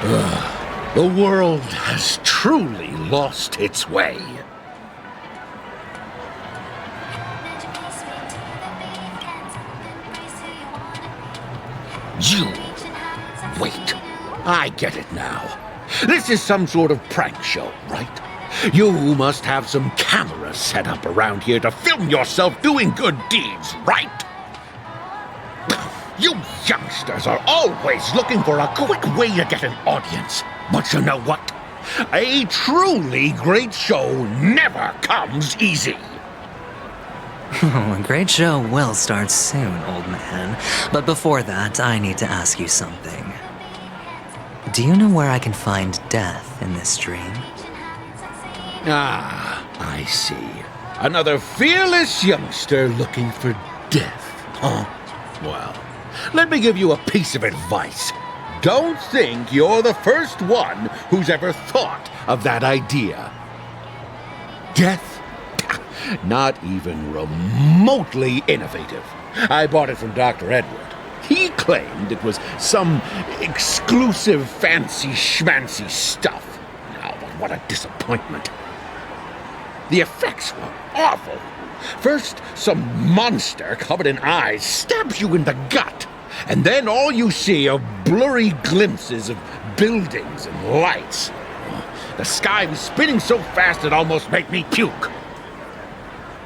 The world has truly lost its way. You... Wait. I get it now. This is some sort of prank show, right? You must have some cameras set up around here to film yourself doing good deeds, right? You youngsters are always looking for a quick way to get an audience. But you know what? A truly great show never comes easy. A great show will start soon, old man. But before that, I need to ask you something. Do you know where I can find death in this dream? Ah, I see. Another fearless youngster looking for death, huh? Well, let me give you a piece of advice. Don't think you're the first one who's ever thought of that idea. Death? Not even remotely innovative. I bought it from Dr. Edward. He claimed it was some exclusive fancy schmancy stuff. Oh, but what a disappointment. The effects were awful. First, some monster covered in eyes stabs you in the gut, and then all you see are blurry glimpses of buildings and lights. The sky was spinning so fast it almost made me puke.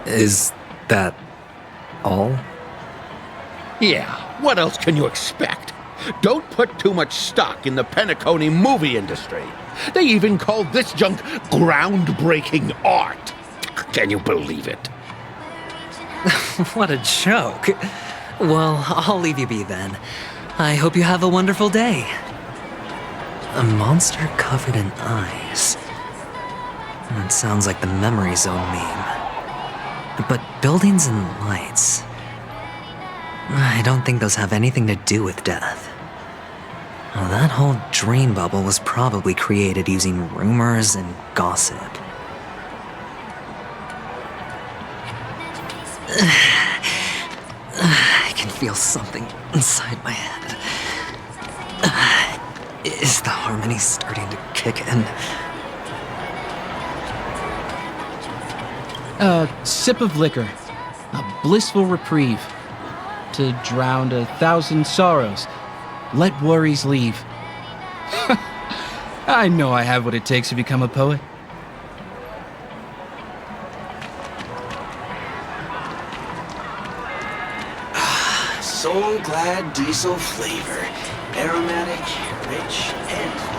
Is that all? Yeah, what else can you expect? Don't put too much stock in the Penacony movie industry. They even called this junk groundbreaking art. Can you believe it? What a joke. Well, I'll leave you be then. I hope you have a wonderful day. A monster covered in eyes. That sounds like the Memory Zone meme. But buildings and lights... I don't think those have anything to do with death. Well, that whole dream bubble was probably created using rumors and gossip. I can feel something inside my head. Is the harmony starting to kick in? A sip of liquor. A blissful reprieve. To drown 1,000 sorrows. Let worries leave. I know I have what it takes to become a poet. Soul Glad diesel flavor. Aromatic, rich, and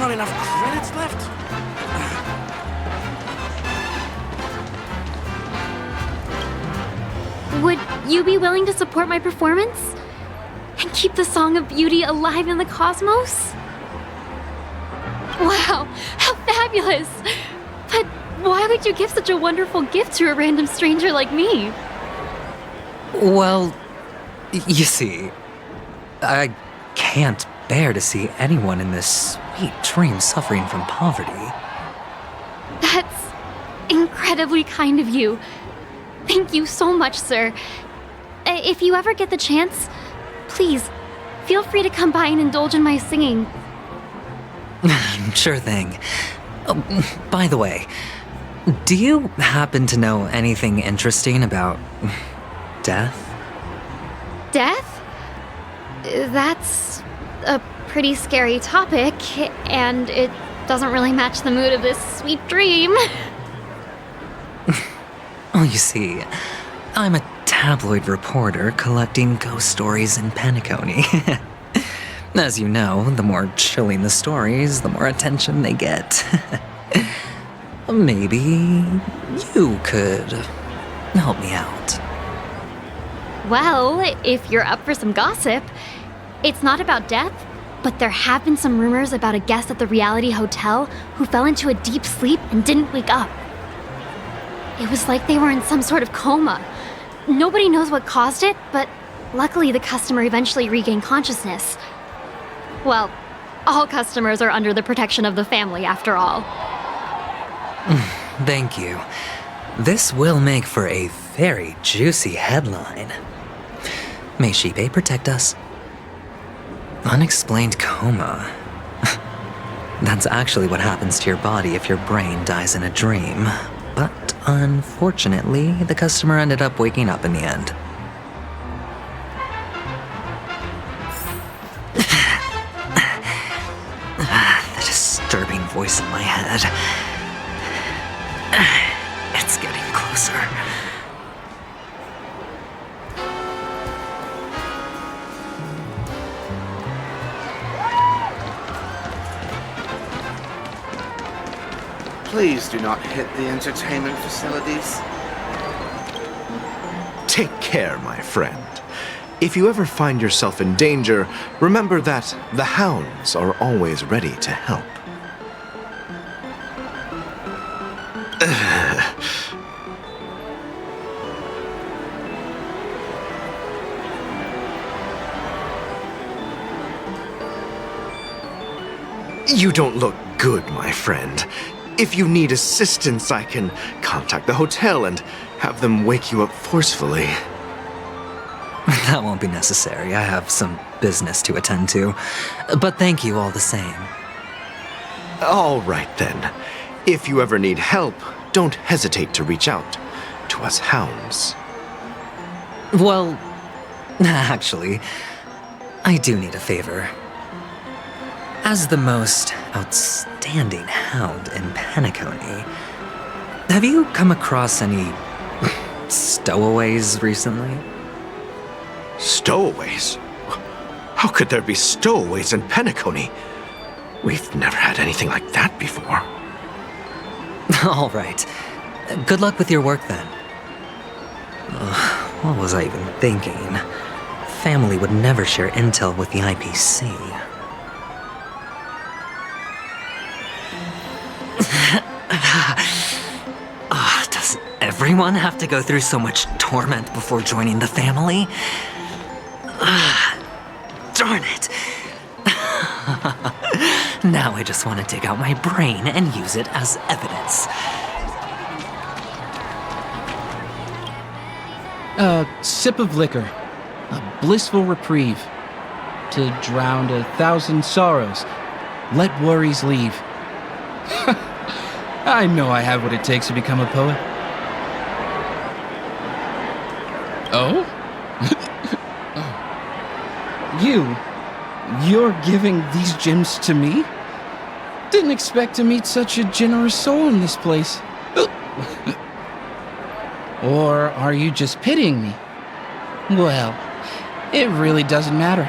not enough credits left? Would you be willing to support my performance? And keep the Song of Beauty alive in the cosmos? Wow, how fabulous! But why would you give such a wonderful gift to a random stranger like me? Well, you see, I can't bear to see anyone in this sweet dream suffering from poverty. That's incredibly kind of you. Thank you so much, sir. If you ever get the chance, please, feel free to come by and indulge in my singing. Sure thing. By the way, do you happen to know anything interesting about death? Death? That's a pretty scary topic, and it doesn't really match the mood of this sweet dream. Oh, you see, I'm a tabloid reporter collecting ghost stories in Penacony. As you know, the more chilling the stories, the more attention they get. Maybe you could help me out. Well, if you're up for some gossip, it's not about death, but there have been some rumors about a guest at the reality hotel who fell into a deep sleep and didn't wake up. It was like they were in some sort of coma. Nobody knows what caused it, but luckily the customer eventually regained consciousness. Well, all customers are under the protection of the family, after all. Thank you. This will make for a very juicy headline. May Shipe protect us. Unexplained coma. That's actually what happens to your body if your brain dies in a dream. But unfortunately, the customer ended up waking up in the end. The disturbing voice in my head. It's getting closer. Please do not hit the entertainment facilities. Take care, my friend. If you ever find yourself in danger, remember that the hounds are always ready to help. You don't look good, my friend. If you need assistance, I can contact the hotel and have them wake you up forcefully. That won't be necessary. I have some business to attend to. But thank you all the same. All right, then. If you ever need help, don't hesitate to reach out to us hounds. Well, actually, I do need a favor. As the most outstanding hound in Penacony, have you come across any stowaways recently? Stowaways? How could there be stowaways in Penacony? We've never had anything like that before. All right. Good luck with your work then. What was I even thinking? Family would never share intel with the IPC. Does everyone have to go through so much torment before joining the family? Darn it. Now I just want to dig out my brain and use it as evidence. A sip of liquor, a blissful reprieve. To drown 1,000 sorrows, let worries leave. I know I have what it takes to become a poet. Oh? You're giving these gems to me? Didn't expect to meet such a generous soul in this place. Or are you just pitying me? Well, it really doesn't matter.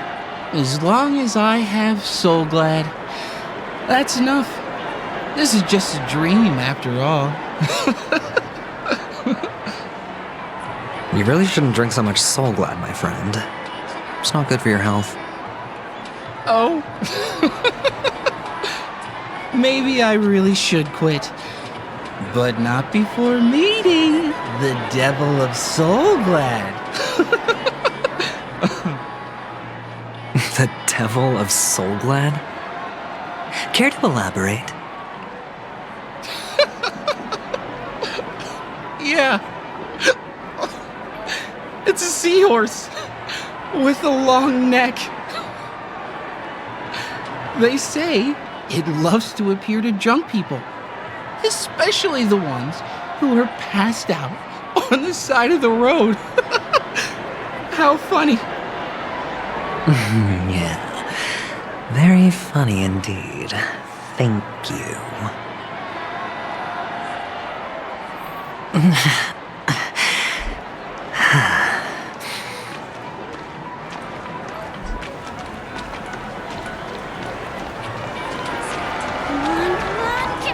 As long as I have Soul Glad, That's enough. This is just a dream, after all. You really shouldn't drink so much Soul Glad, my friend. It's not good for your health. Oh. Maybe I really should quit. But not before meeting the Devil of Soul Glad. The Devil of Soul Glad? Care to elaborate? Yeah. It's a seahorse with a long neck. They say it loves to appear to drunk people, especially the ones who are passed out on the side of the road. How funny. Yeah. Very funny indeed. Thank you. Give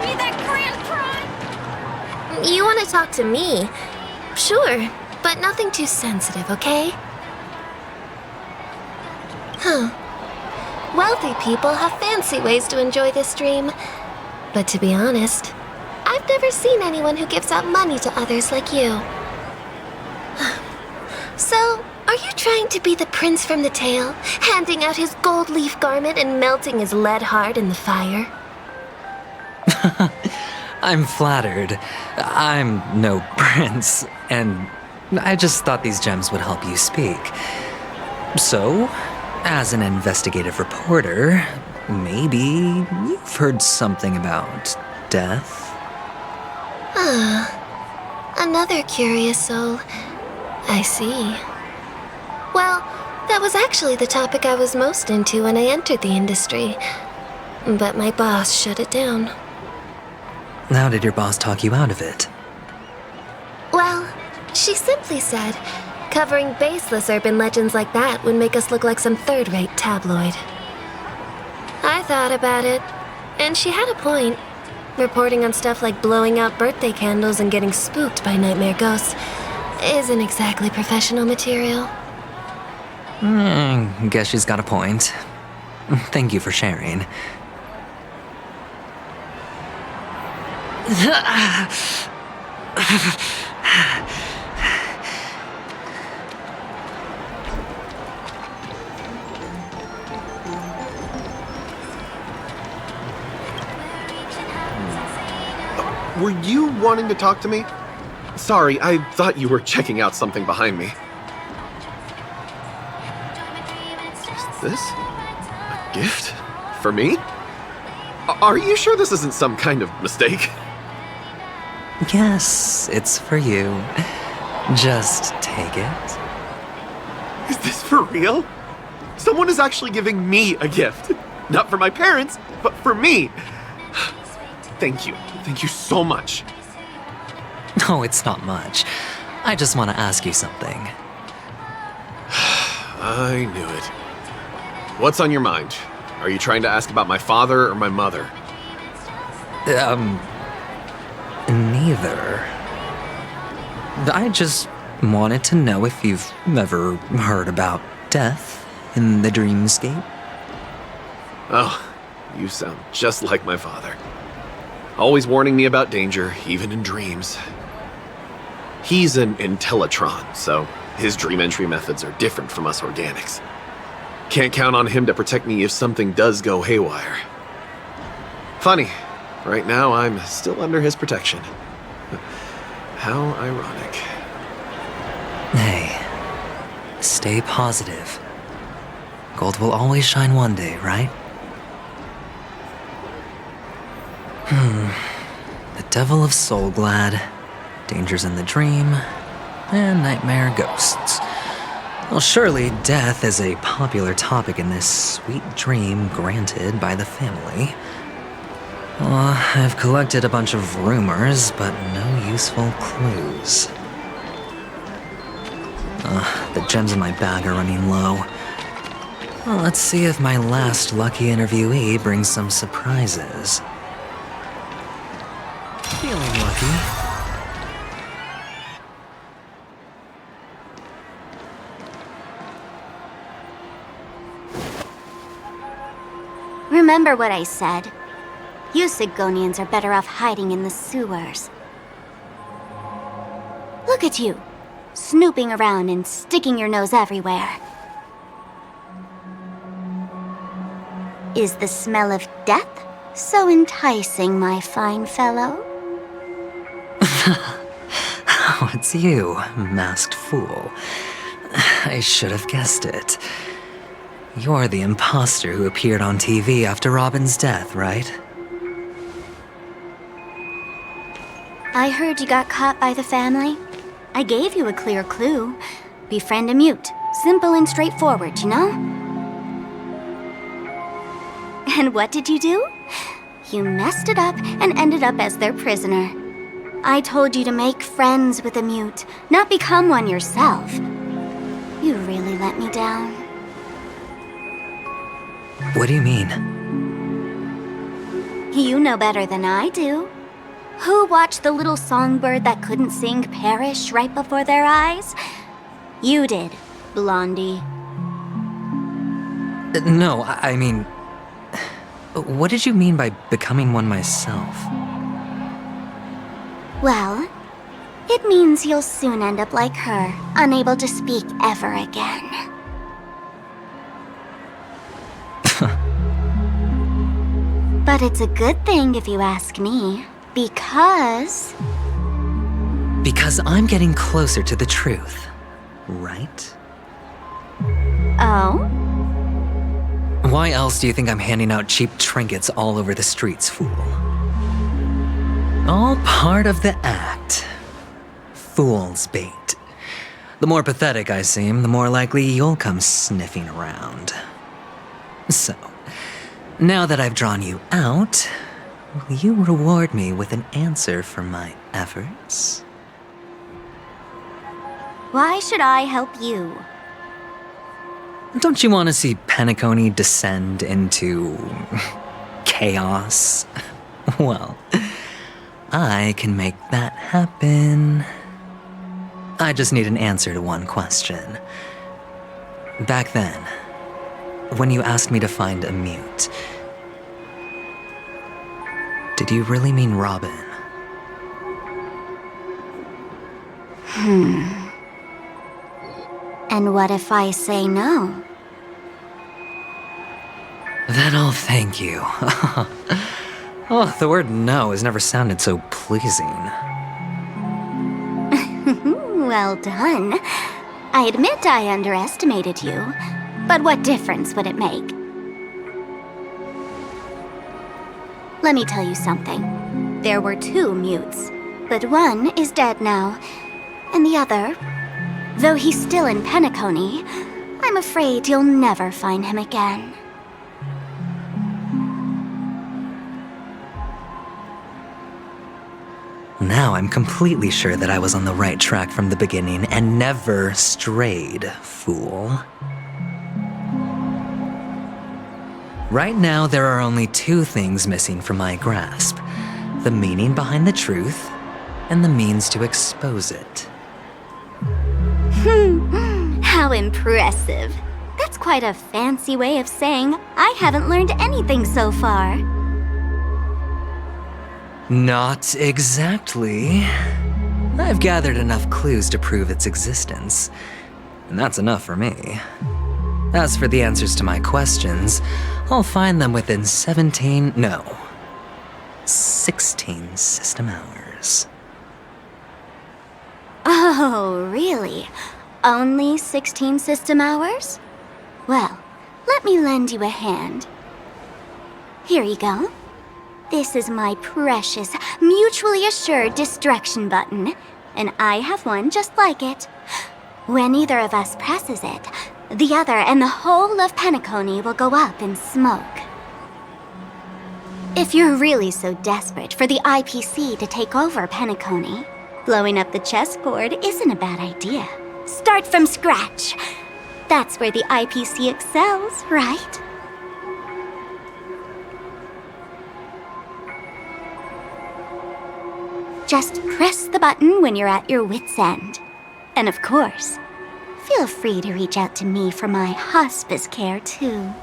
me that grand prize! You want to talk to me? Sure, but nothing too sensitive, okay? Huh. Wealthy people have fancy ways to enjoy this dream. But to be honest, I've never seen anyone who gives out money to others like you. So, are you trying to be the prince from the tale, handing out his gold leaf garment and melting his lead heart in the fire? I'm flattered. I'm no prince, and I just thought these gems would help you speak. So, as an investigative reporter, maybe you've heard something about death? Another curious soul. I see. Well, that was actually the topic I was most into when I entered the industry. But my boss shut it down. How did your boss talk you out of it? Well, she simply said, covering baseless urban legends like that would make us look like some third-rate tabloid. I thought about it, and she had a point. Reporting on stuff like blowing out birthday candles and getting spooked by nightmare ghosts isn't exactly professional material. Guess she's got a point. Thank you for sharing. Were you wanting to talk to me? Sorry, I thought you were checking out something behind me. Is this a gift? For me? Are you sure this isn't some kind of mistake? Yes, it's for you. Just take it. Is this for real? Someone is actually giving me a gift. Not for my parents, but for me. Thank you. Thank you so much. No, it's not much. I just want to ask you something. I knew it. What's on your mind? Are you trying to ask about my father or my mother? Neither. I just wanted to know if you've ever heard about death in the dreamscape. Oh, you sound just like my father. Always warning me about danger, even in dreams. He's an Intellitron, so his dream entry methods are different from us organics. Can't count on him to protect me if something does go haywire. Funny, right now I'm still under his protection. How ironic. Hey, stay positive. Gold will always shine one day, right? The Devil of Soul Glad, Dangers in the Dream, and Nightmare Ghosts. Well, surely death is a popular topic in this sweet dream granted by the family. Well, I've collected a bunch of rumors, but no useful clues. The gems in my bag are running low. Well, let's see if my last lucky interviewee brings some surprises. Feeling lucky. Remember what I said. You Sigonians are better off hiding in the sewers. Look at you, snooping around and sticking your nose everywhere. Is the smell of death so enticing, my fine fellow? Oh, it's you, masked fool. I should have guessed it. You're the imposter who appeared on TV after Robin's death, right? I heard you got caught by the family. I gave you a clear clue. Befriend a mute. Simple and straightforward, you know? And what did you do? You messed it up and ended up as their prisoner. I told you to make friends with a mute, not become one yourself. You really let me down. What do you mean? You know better than I do. Who watched the little songbird that couldn't sing perish right before their eyes? You did, Blondie. No, I mean... What did you mean by becoming one myself? Well, it means you'll soon end up like her, unable to speak ever again. But it's a good thing if you ask me, because... Because I'm getting closer to the truth, right? Oh? Why else do you think I'm handing out cheap trinkets all over the streets, fool? All part of the act. Fool's bait. The more pathetic I seem, the more likely you'll come sniffing around. So, now that I've drawn you out, will you reward me with an answer for my efforts? Why should I help you? Don't you want to see Penacony descend into... chaos? Well, I can make that happen. I just need an answer to one question. Back then, when you asked me to find a mute, did you really mean Robin? And what if I say no? Then I'll thank you. Oh, the word no has never sounded so pleasing. Well done. I admit I underestimated you, but what difference would it make? Let me tell you something. There were 2 mutes, but one is dead now, and the other, though he's still in Penacony, I'm afraid you'll never find him again. Now I'm completely sure that I was on the right track from the beginning and never strayed, fool. Right now, there are only 2 things missing from my grasp: the meaning behind the truth and the means to expose it. How impressive. That's quite a fancy way of saying I haven't learned anything so far. Not exactly. I've gathered enough clues to prove its existence, and that's enough for me. As for the answers to my questions, I'll find them within 16 system hours. Oh, really? Only 16 system hours? Well, let me lend you a hand. Here you go. This is my precious, mutually assured destruction button, and I have one just like it. When either of us presses it, the other and the whole of Penacony will go up in smoke. If you're really so desperate for the IPC to take over Penacony, blowing up the chessboard isn't a bad idea. Start from scratch. That's where the IPC excels, right? Just press the button when you're at your wit's end. And of course, feel free to reach out to me for my hospice care, too.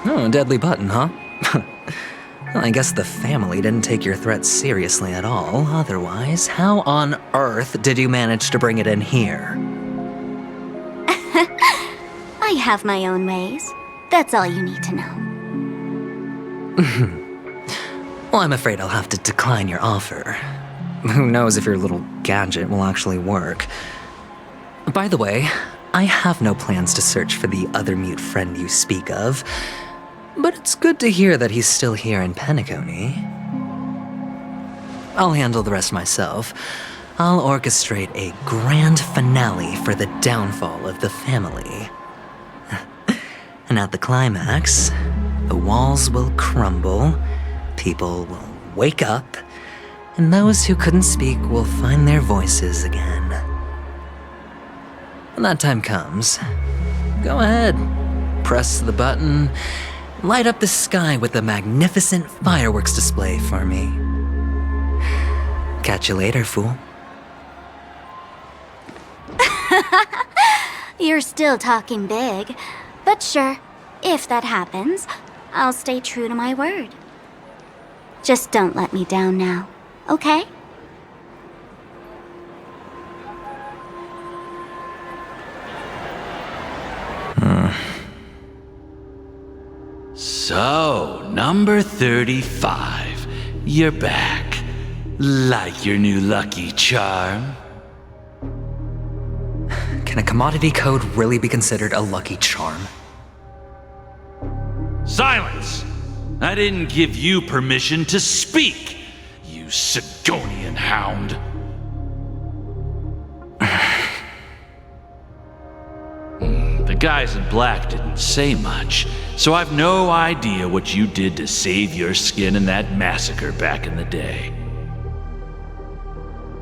Oh, deadly button, huh? Well, I guess the family didn't take your threat seriously at all. Otherwise, how on earth did you manage to bring it in here? I have my own ways. That's all you need to know. Well, I'm afraid I'll have to decline your offer. Who knows if your little gadget will actually work. By the way, I have no plans to search for the other mute friend you speak of, but it's good to hear that he's still here in Penacony. I'll handle the rest myself. I'll orchestrate a grand finale for the downfall of the family. And at the climax, the walls will crumble, people will wake up, and those who couldn't speak will find their voices again. When that time comes, go ahead, press the button, light up the sky with a magnificent fireworks display for me. Catch you later, fool. You're still talking big, but sure, if that happens, I'll stay true to my word. Just don't let me down now, okay? So, number 35. You're back. Like your new lucky charm? Can a commodity code really be considered a lucky charm? Silence! I didn't give you permission to speak, you Sigonian hound. The guys in black didn't say much, so I've no idea what you did to save your skin in that massacre back in the day.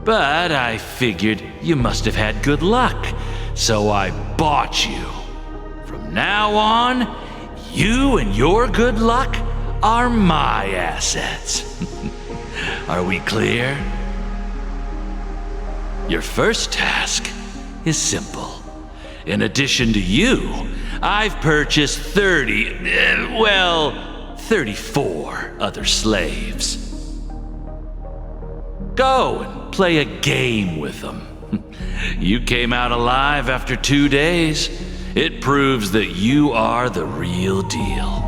But I figured you must have had good luck, so I bought you. From now on, you and your good luck are my assets. Are we clear? Your first task is simple. In addition to you, I've purchased 34 other slaves. Go and play a game with them. You came out alive after 2 days. It proves that you are the real deal.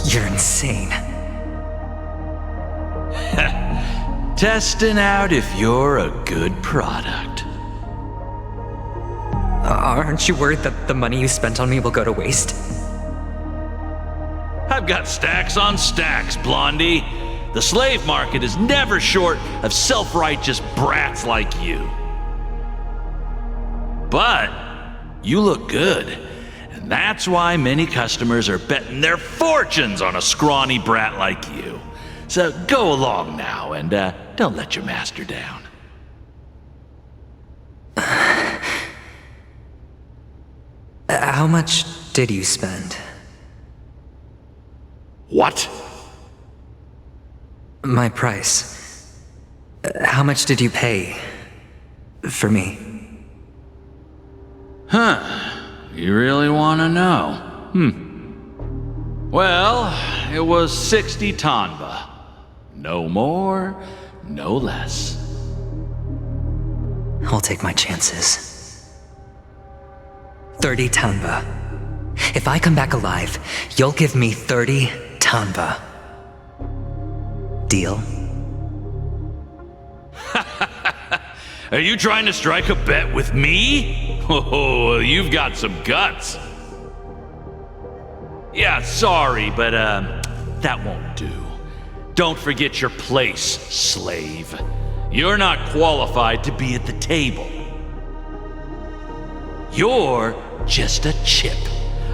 You're insane. Testing out if you're a good product. Aren't you worried that the money you spent on me will go to waste? I've got stacks on stacks, Blondie. The slave market is never short of self-righteous brats like you. But you look good, and that's why many customers are betting their fortunes on a scrawny brat like you. So go along now, and don't let your master down. How much did you spend? What? My price. How much did you pay for me? Huh. You really want to know? Well, it was 60 tanba. No more, no less. I'll take my chances. 30 tanba. If I come back alive, you'll give me 30 tanba. Deal? Are you trying to strike a bet with me? Oh, you've got some guts. Yeah, sorry, but that won't do. Don't forget your place, slave. You're not qualified to be at the table. You're just a chip,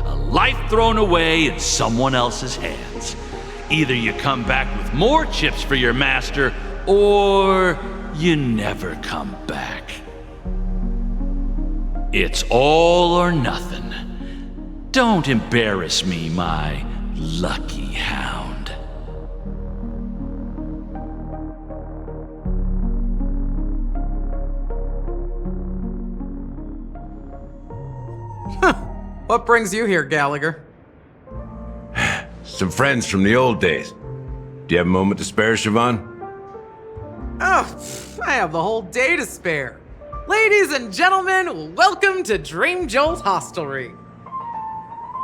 a life thrown away in someone else's hands. Either you come back with more chips for your master, or you never come back. It's all or nothing. Don't embarrass me, my lucky hound. What brings you here, Gallagher? Some friends from the old days. Do you have a moment to spare, Siobhan? Oh, I have the whole day to spare. Ladies and gentlemen, welcome to Dream Jolt Hostelry.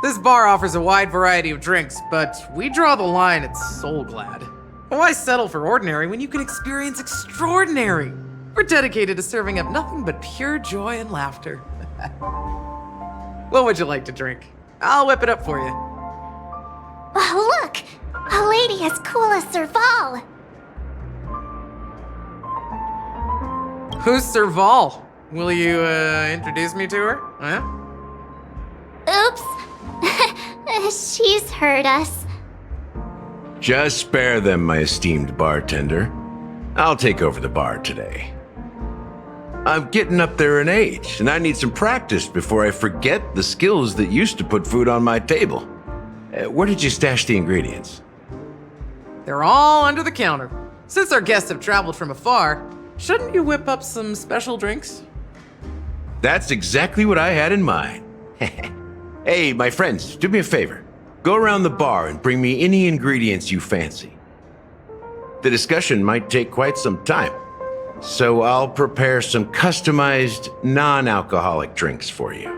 This bar offers a wide variety of drinks, but we draw the line at Soul Glad. Why settle for ordinary when you can experience extraordinary? We're dedicated to serving up nothing but pure joy and laughter. What would you like to drink? I'll whip it up for you. Oh, look! A lady as cool as Serval! Who's Serval? Will you, introduce me to her? Huh? Oops. She's heard us. Just spare them, my esteemed bartender. I'll take over the bar today. I'm getting up there in age, and I need some practice before I forget the skills that used to put food on my table. Where did you stash the ingredients? They're all under the counter. Since our guests have traveled from afar, shouldn't you whip up some special drinks? That's exactly what I had in mind. Hey, my friends, do me a favor. Go around the bar and bring me any ingredients you fancy. The discussion might take quite some time, so I'll prepare some customized, non-alcoholic drinks for you.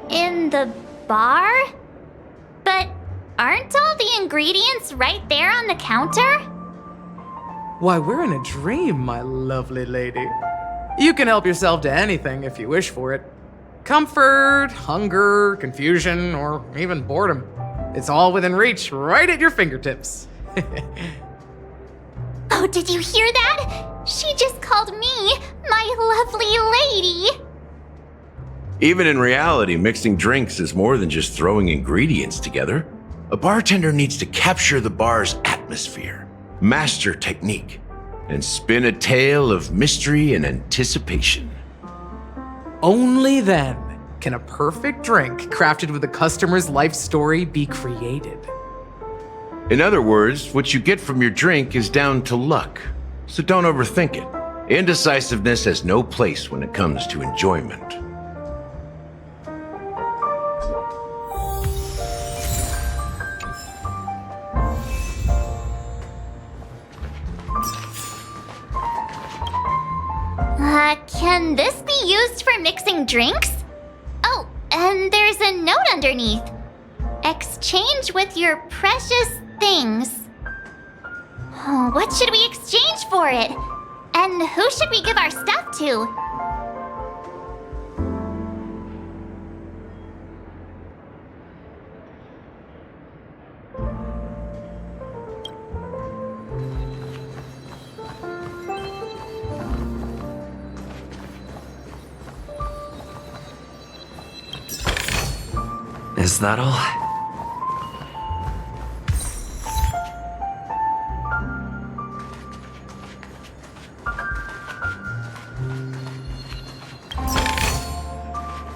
In the bar? But aren't all the ingredients right there on the counter? Why, we're in a dream, my lovely lady. You can help yourself to anything if you wish for it. Comfort, hunger, confusion, or even boredom. It's all within reach, right at your fingertips. Oh, did you hear that? She just called me my lovely lady. Even in reality, mixing drinks is more than just throwing ingredients together. A bartender needs to capture the bar's atmosphere, master technique, and spin a tale of mystery and anticipation. Only then can a perfect drink crafted with a customer's life story be created. In other words, what you get from your drink is down to luck, so don't overthink it. Indecisiveness has no place when it comes to enjoyment. Can this be used for mixing drinks? Oh, and there's a note underneath. Exchange with your precious things. Oh, what should we exchange for it? And who should we give our stuff to? Is that all?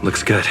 Looks good.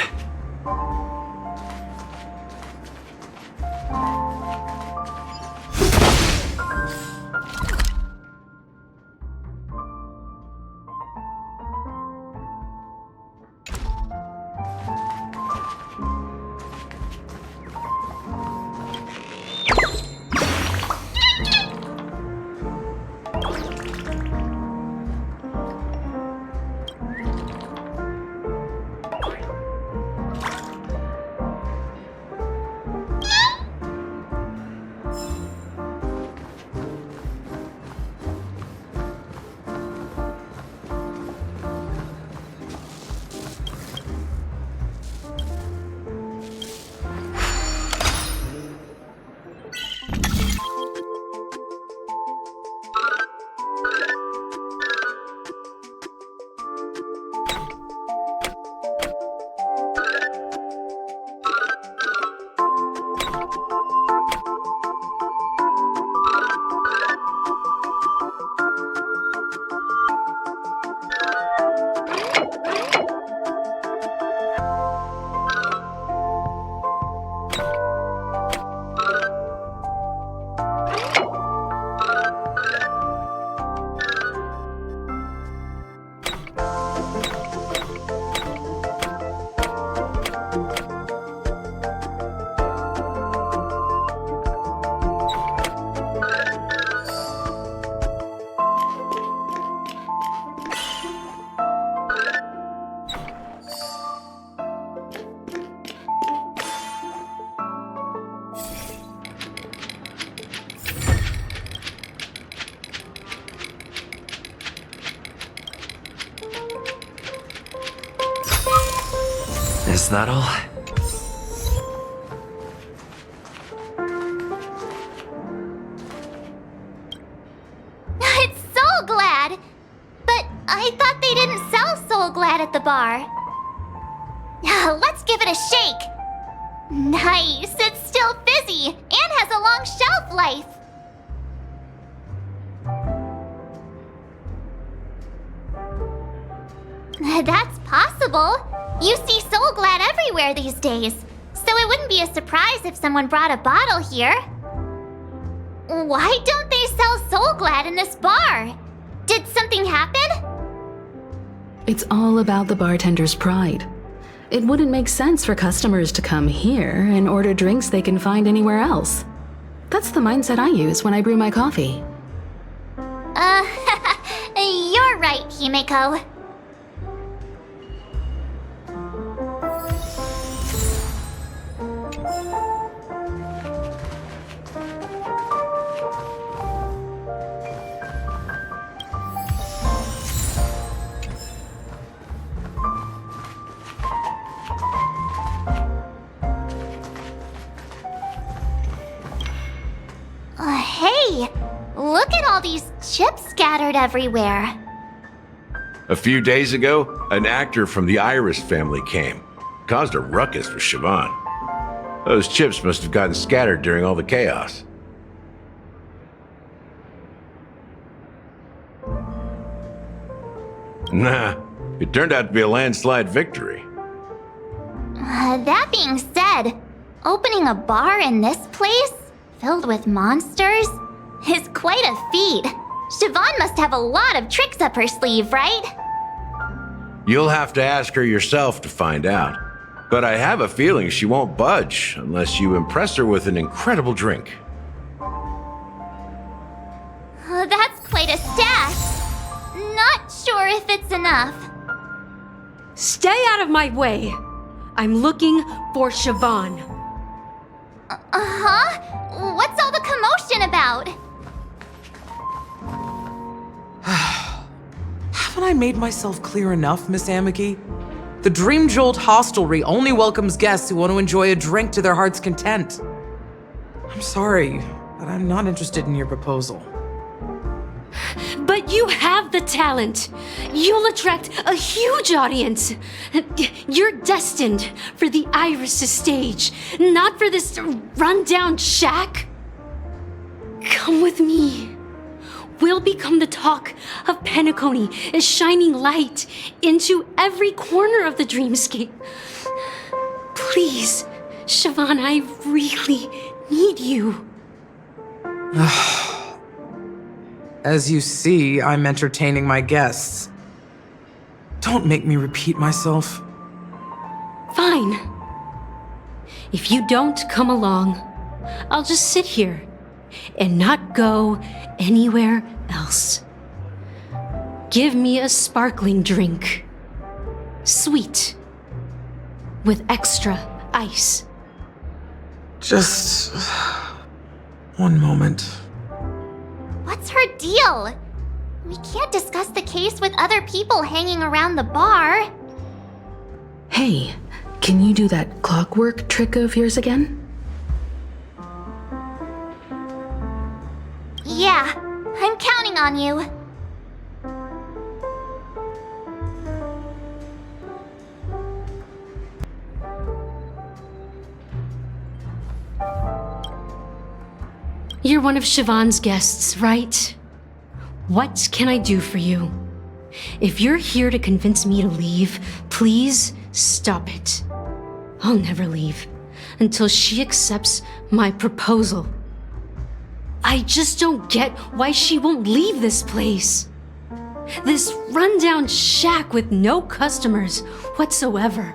Is that all? It's Soul Glad! But I thought they didn't sell Soul Glad at the bar. Let's give it a shake. Nice, it's still fizzy and has a long shelf life. That's possible. You see Soul Glad everywhere these days, so it wouldn't be a surprise if someone brought a bottle here. Why don't they sell Soul Glad in this bar? Did something happen? It's all about the bartender's pride. It wouldn't make sense for customers to come here and order drinks they can find anywhere else. That's the mindset I use when I brew my coffee. You're right, Himeko. Hey, look at all these chips scattered everywhere. A few days ago, an actor from the Iris family came. Caused a ruckus for Siobhan. Those chips must have gotten scattered during all the chaos. Nah, it turned out to be a landslide victory. That being said, opening a bar in this place, filled with monsters, is quite a feat. Siobhan must have a lot of tricks up her sleeve, right? You'll have to ask her yourself to find out. But I have a feeling she won't budge unless you impress her with an incredible drink. That's quite a stash. Not sure if it's enough. Stay out of my way. I'm looking for Siobhan. Huh? What's all the commotion about? Haven't I made myself clear enough, Miss Amiki? The Dream Jolt Hostelry only welcomes guests who want to enjoy a drink to their heart's content. I'm sorry, but I'm not interested in your proposal. But you have the talent. You'll attract a huge audience. You're destined for the Iris' stage, not for this rundown shack. Come with me. We'll become the talk of Penacony, a shining light into every corner of the dreamscape. Please, Siobhan, I really need you. As you see, I'm entertaining my guests. Don't make me repeat myself. Fine. If you don't come along, I'll just sit here and not go anywhere else. Give me a sparkling drink. Sweet. With extra ice. Just one moment. What's her deal? We can't discuss the case with other people hanging around the bar. Hey, can you do that clockwork trick of yours again? Yeah, I'm counting on you. You're one of Siobhan's guests, right? What can I do for you? If you're here to convince me to leave, please stop it. I'll never leave until she accepts my proposal. I just don't get why she won't leave this place. This rundown shack with no customers whatsoever.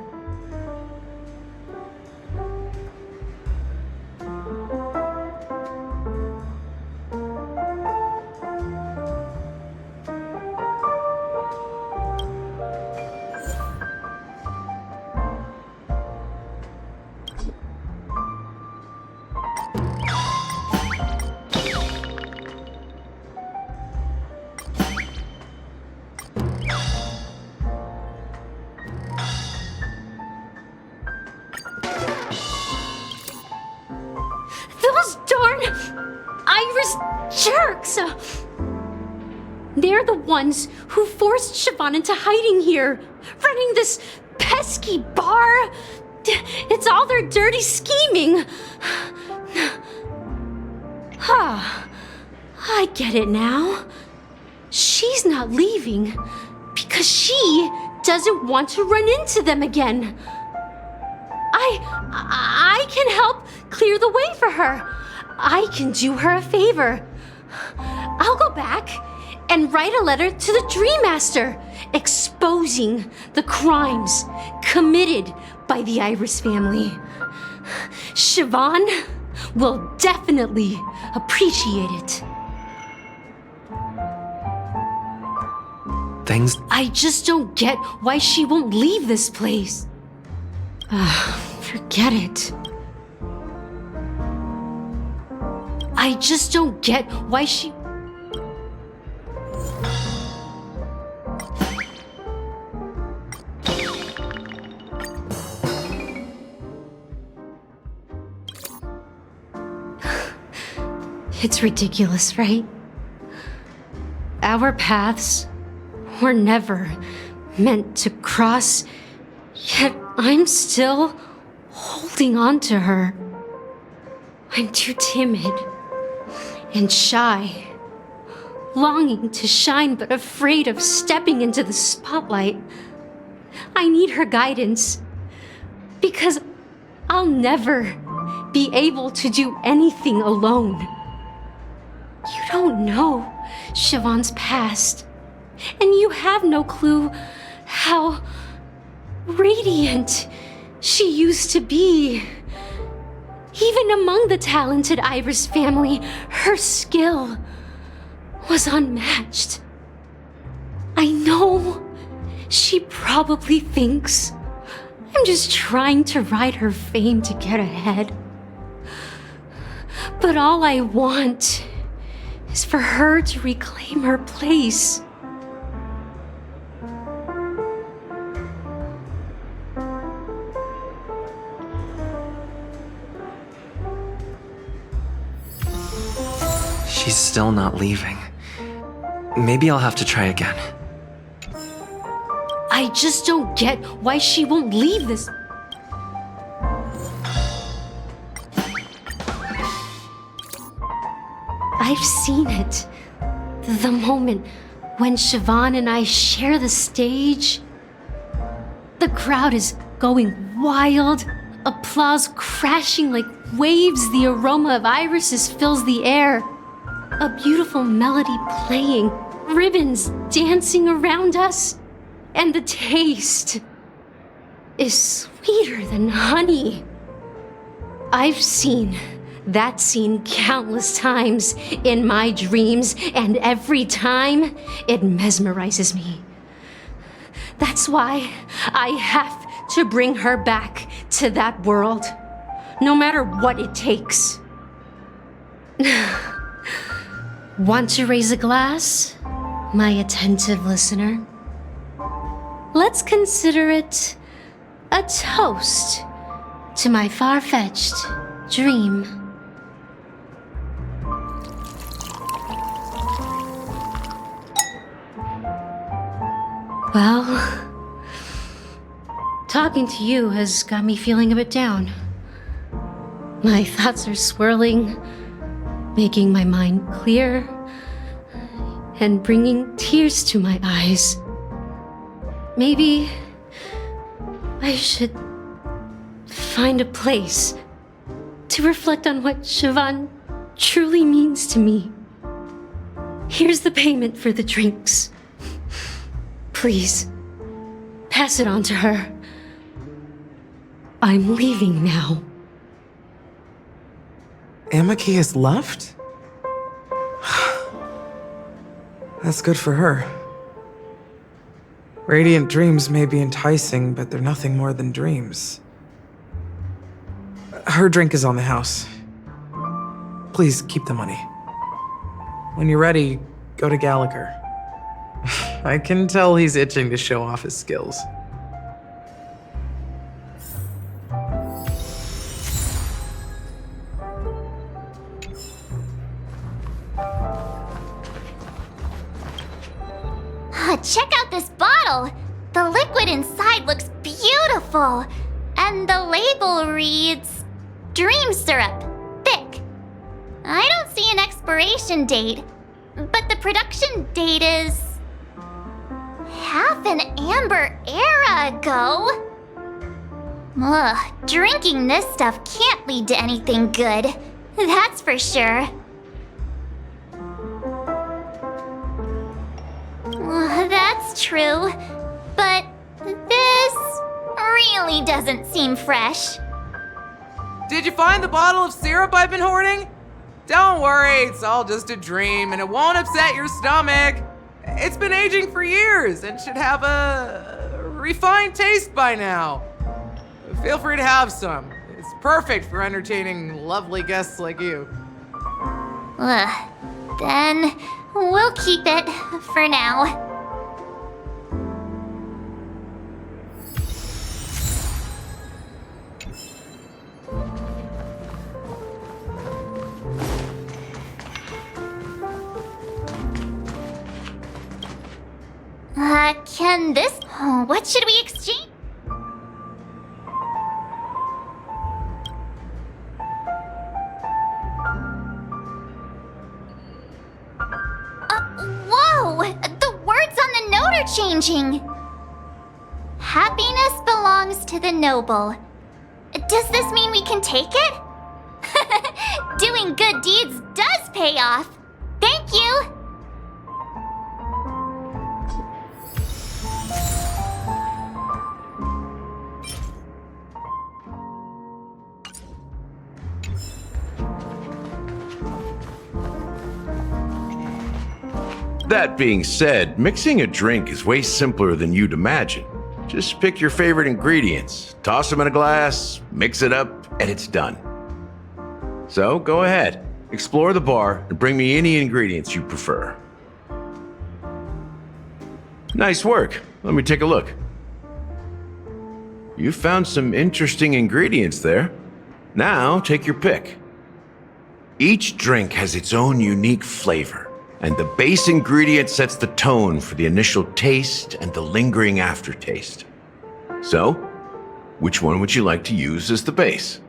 Those darn Iris jerks! They're the ones who forced Siobhan into hiding here, running this pesky bar. It's all their dirty scheming. I get it now. She's not leaving because she doesn't want to run into them again. I can help clear the way for her. I can do her a favor. I'll go back and write a letter to the Dream Master exposing the crimes committed by the Iris family. Siobhan will definitely appreciate it. I just don't get why she won't leave this place. Forget it. I just don't get why she... It's ridiculous, right? Our paths were never meant to cross, yet I'm still holding on to her. I'm too timid and shy, longing to shine but afraid of stepping into the spotlight. I need her guidance because I'll never be able to do anything alone. You don't know Siobhan's past, and you have no clue how radiant she used to be. Even among the talented Iris family, her skill was unmatched. I know she probably thinks I'm just trying to ride her fame to get ahead. But all I want is for her to reclaim her place. She's still not leaving. Maybe I'll have to try again. I just don't get why she won't leave this. I've seen it. The moment when Siobhan and I share the stage. The crowd is going wild, applause crashing like waves, the aroma of irises fills the air. A beautiful melody playing, ribbons dancing around us, and the taste is sweeter than honey. I've seen that scene countless times in my dreams, and every time it mesmerizes me. That's why I have to bring her back to that world, no matter what it takes. Want to raise a glass, my attentive listener? Let's consider it a toast to my far-fetched dream. Well, talking to you has got me feeling a bit down. My thoughts are swirling, making my mind clear, and bringing tears to my eyes. Maybe I should find a place to reflect on what Siobhan truly means to me. Here's the payment for the drinks. Please, pass it on to her. I'm leaving now. Amaki has left? That's good for her. Radiant dreams may be enticing, but they're nothing more than dreams. Her drink is on the house. Please keep the money. When you're ready, go to Gallagher. I can tell he's itching to show off his skills. check out this bottle. The liquid inside looks beautiful. And the label reads, Dream Syrup, thick. I don't see an expiration date, but the production date is half an amber era ago. Ugh, drinking this stuff can't lead to anything good. That's for sure. That's true, but this really doesn't seem fresh. Did you find the bottle of syrup I've been hoarding? Don't worry, it's all just a dream and it won't upset your stomach. It's been aging for years and should have a refined taste by now. Feel free to have some. It's perfect for entertaining lovely guests like you. Then we'll keep it for now. Can this... What should we exchange? Whoa! The words on the note are changing. Happiness belongs to the noble. Does this mean we can take it? Doing good deeds does pay off. Thank you. That being said, mixing a drink is way simpler than you'd imagine. Just pick your favorite ingredients, toss them in a glass, mix it up, and it's done. So go ahead, explore the bar, and bring me any ingredients you prefer. Nice work. Let me take a look. You found some interesting ingredients there. Now take your pick. Each drink has its own unique flavor, and the base ingredient sets the tone for the initial taste and the lingering aftertaste. So, which one would you like to use as the base?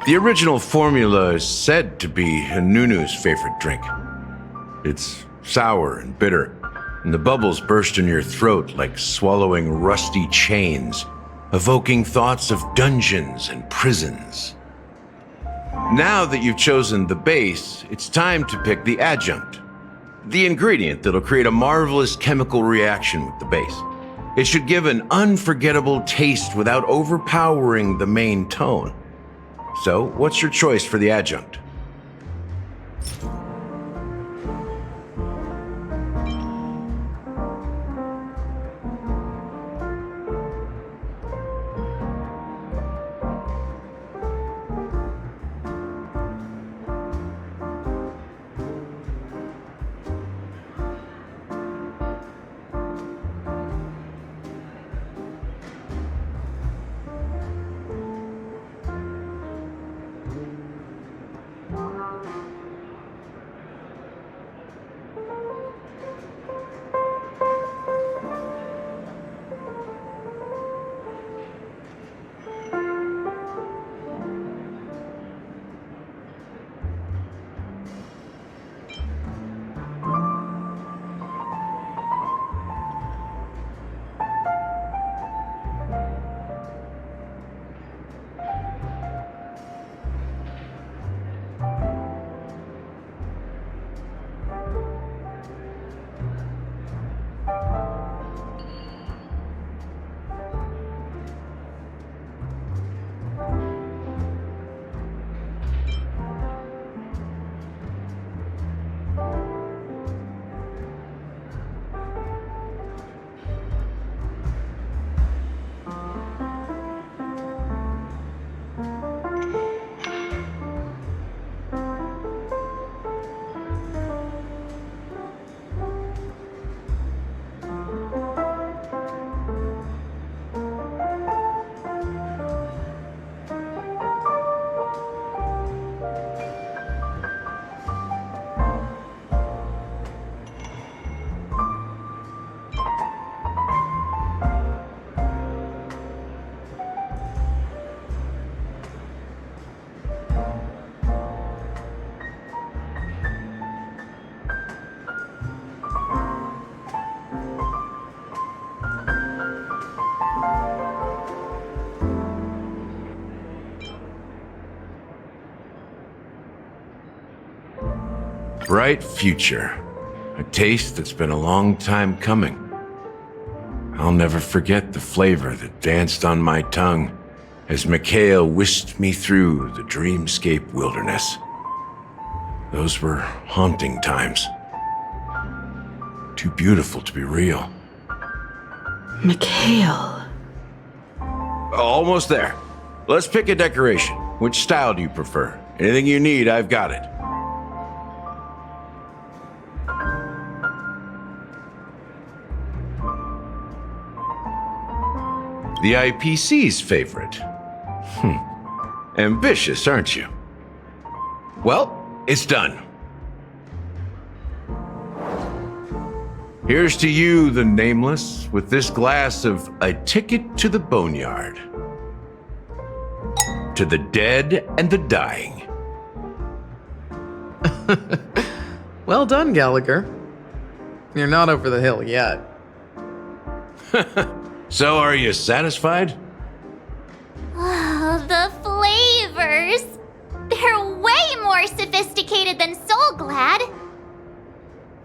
The original formula is said to be Nunu's favorite drink. It's sour and bitter, and the bubbles burst in your throat like swallowing rusty chains, evoking thoughts of dungeons and prisons. Now that you've chosen the base, it's time to pick the adjunct, the ingredient that'll create a marvelous chemical reaction with the base. It should give an unforgettable taste without overpowering the main tone. So, what's your choice for the adjunct? bright future. A taste that's been a long time coming. I'll never forget the flavor that danced on my tongue as Mikhail whisked me through the dreamscape wilderness. Those were haunting times. Too beautiful to be real. Mikhail. Almost there. Let's pick a decoration. Which style do you prefer? Anything you need, I've got it. The IPC's favorite. Ambitious, aren't you? Well, it's done. Here's to you, the nameless, with this glass of A Ticket to the Boneyard. To the dead and the dying. Well done, Gallagher. You're not over the hill yet. So, are you satisfied? Oh, the flavors! They're way more sophisticated than Soul Glad.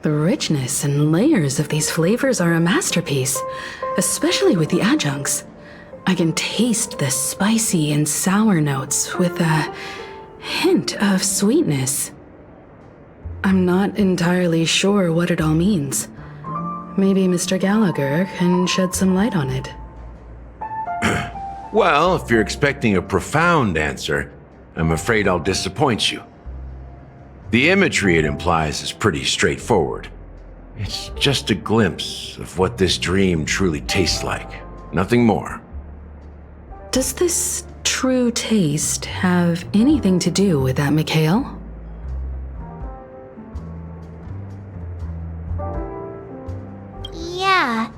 The richness and layers of these flavors are a masterpiece, especially with the adjuncts. I can taste the spicy and sour notes with a hint of sweetness. I'm not entirely sure what it all means. Maybe Mr. Gallagher can shed some light on it. Well, if you're expecting a profound answer, I'm afraid I'll disappoint you. The imagery it implies is pretty straightforward. It's just a glimpse of what this dream truly tastes like. Nothing more. Does this true taste have anything to do with that Mikhail? Yeah,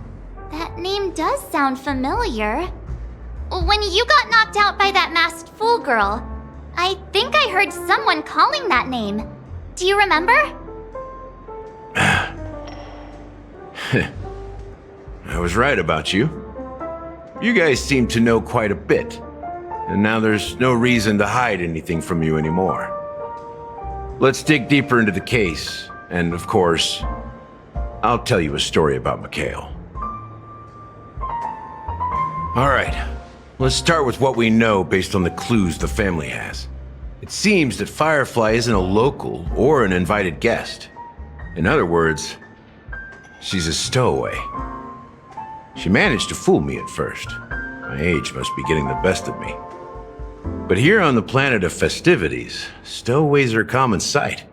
that name does sound familiar. When you got knocked out by that masked fool girl, I think I heard someone calling that name. Do you remember? I was right about you. You guys seem to know quite a bit, and now there's no reason to hide anything from you anymore. Let's dig deeper into the case, and of course, I'll tell you a story about Mikhail. All right, let's start with what we know based on the clues the family has. It seems that Firefly isn't a local or an invited guest. In other words, she's a stowaway. She managed to fool me at first. My age must be getting the best of me. But here on the planet of festivities, stowaways are a common sight.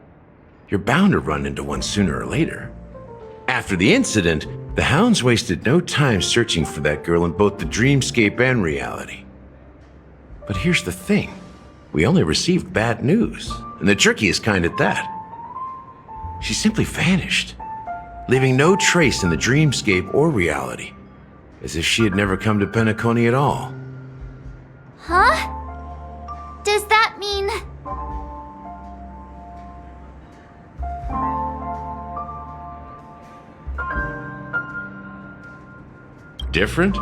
You're bound to run into one sooner or later. After the incident, the hounds wasted no time searching for that girl in both the dreamscape and reality. But here's the thing. We only received bad news, and the trickiest kind at that. She simply vanished, leaving no trace in the dreamscape or reality, as if she had never come to Penacony at all. Huh? Does that mean... Different?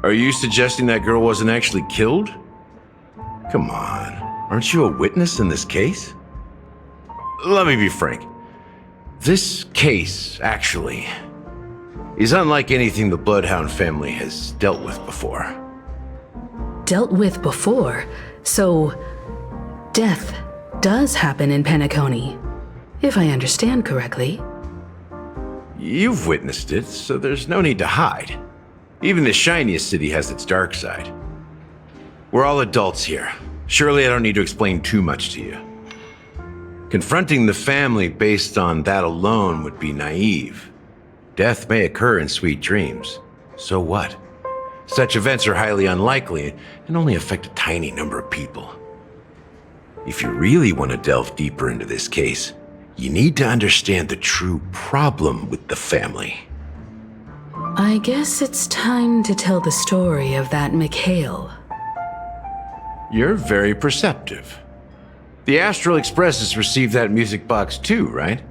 Are you suggesting that girl wasn't actually killed? Come on, aren't you a witness in this case? Let me be frank. This case, actually, is unlike anything the Bloodhound family has dealt with before. Dealt with before? So, death does happen in Penacony, if I understand correctly. You've witnessed it, so there's no need to hide. Even the shiniest city has its dark side. We're all adults here. Surely I don't need to explain too much to you. Confronting the family based on that alone would be naive. Death may occur in sweet dreams. So what? Such events are highly unlikely and only affect a tiny number of people. If you really want to delve deeper into this case, you need to understand the true problem with the family. I guess it's time to tell the story of that Mikhail. You're very perceptive. The Astral Express has received that music box too, right?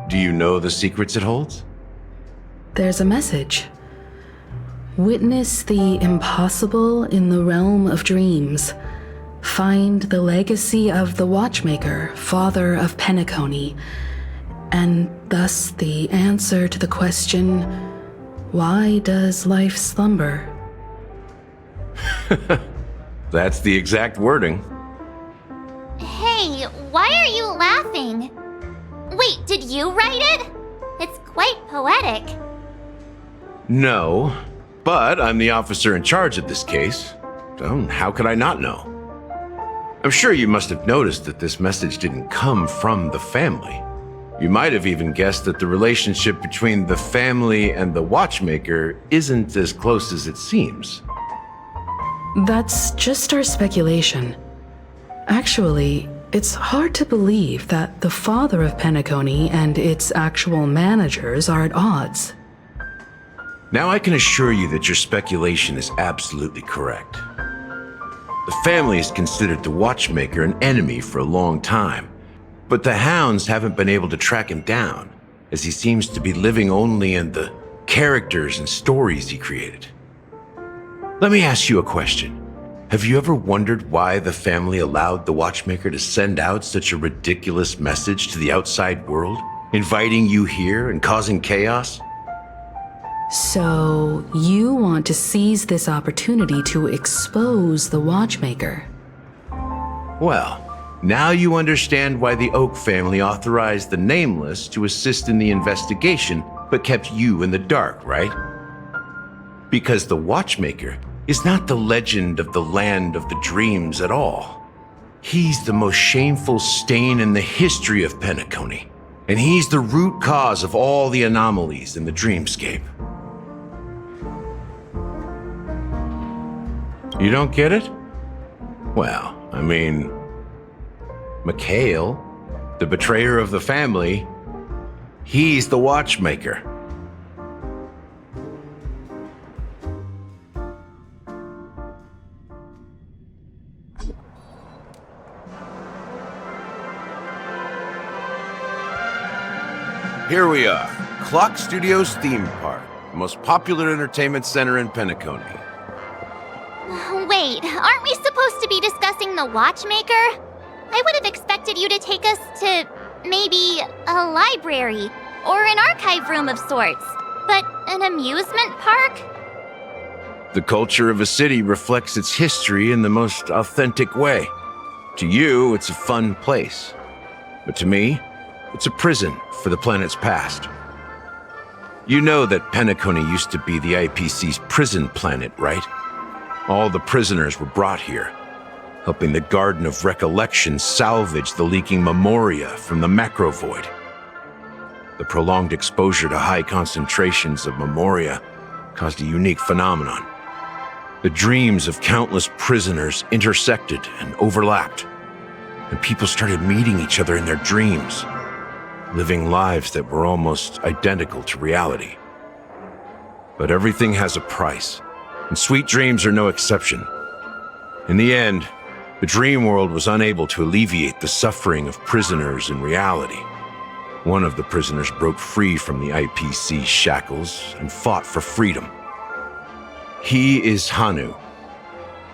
Do you know the secrets it holds? There's a message. Witness the impossible in the realm of dreams. find the legacy of the Watchmaker, father of Penacony, and thus the answer to the question, why does life slumber? That's the exact wording. Hey, why are you laughing? Wait, did you write it? It's quite poetic. No, but I'm the officer in charge of this case, so how could I not know? I'm sure you must have noticed that this message didn't come from the family. You might have even guessed that the relationship between the family and the Watchmaker isn't as close as it seems. That's just our speculation. Actually, it's hard to believe that the father of Penacony and its actual managers are at odds. Now I can assure you that your speculation is absolutely correct. The family has considered the Watchmaker an enemy for a long time, but the hounds haven't been able to track him down, as he seems to be living only in the characters and stories he created. Let me ask you a question. Have you ever wondered why the family allowed the Watchmaker to send out such a ridiculous message to the outside world, inviting you here and causing chaos? So, you want to seize this opportunity to expose the Watchmaker? Well, now you understand why the Oak family authorized the Nameless to assist in the investigation, but kept you in the dark, right? Because the Watchmaker is not the legend of the land of the dreams at all. He's the most shameful stain in the history of Penacony, and he's the root cause of all the anomalies in the dreamscape. You don't get it? Well, I mean, Mikhail, the betrayer of the family, he's the Watchmaker. Here we are, Clock Studios Theme Park, the most popular entertainment center in Penacony. Wait, aren't we supposed to be discussing the Watchmaker? I would have expected you to take us to, maybe, a library, or an archive room of sorts. But an amusement park? The culture of a city reflects its history in the most authentic way. To you, it's a fun place. But to me, it's a prison for the planet's past. You know that Penacony used to be the IPC's prison planet, right? All the prisoners were brought here, helping the Garden of Recollection salvage the leaking memoria from the macro void. The prolonged exposure to high concentrations of memoria caused a unique phenomenon. The dreams of countless prisoners intersected and overlapped, and people started meeting each other in their dreams, living lives that were almost identical to reality. But everything has a price, and sweet dreams are no exception. In the end, the dream world was unable to alleviate the suffering of prisoners in reality. One of the prisoners broke free from the IPC shackles and fought for freedom. He is Hanu,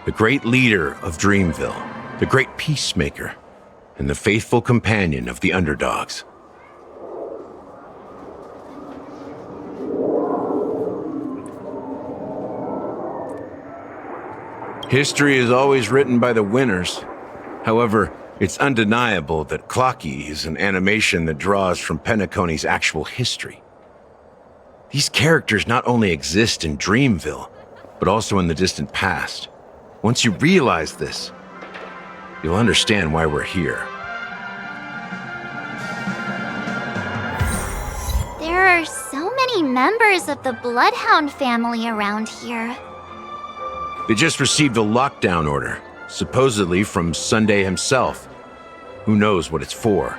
the great leader of Dreamville, the great peacemaker, and the faithful companion of the underdogs. History is always written by the winners. However, it's undeniable that Clocky is an animation that draws from Penacony's actual history. These characters not only exist in Dreamville, but also in the distant past. Once you realize this, you'll understand why we're here. There are so many members of the Bloodhound family around here. They just received a lockdown order, supposedly from Sunday himself. Who knows what it's for?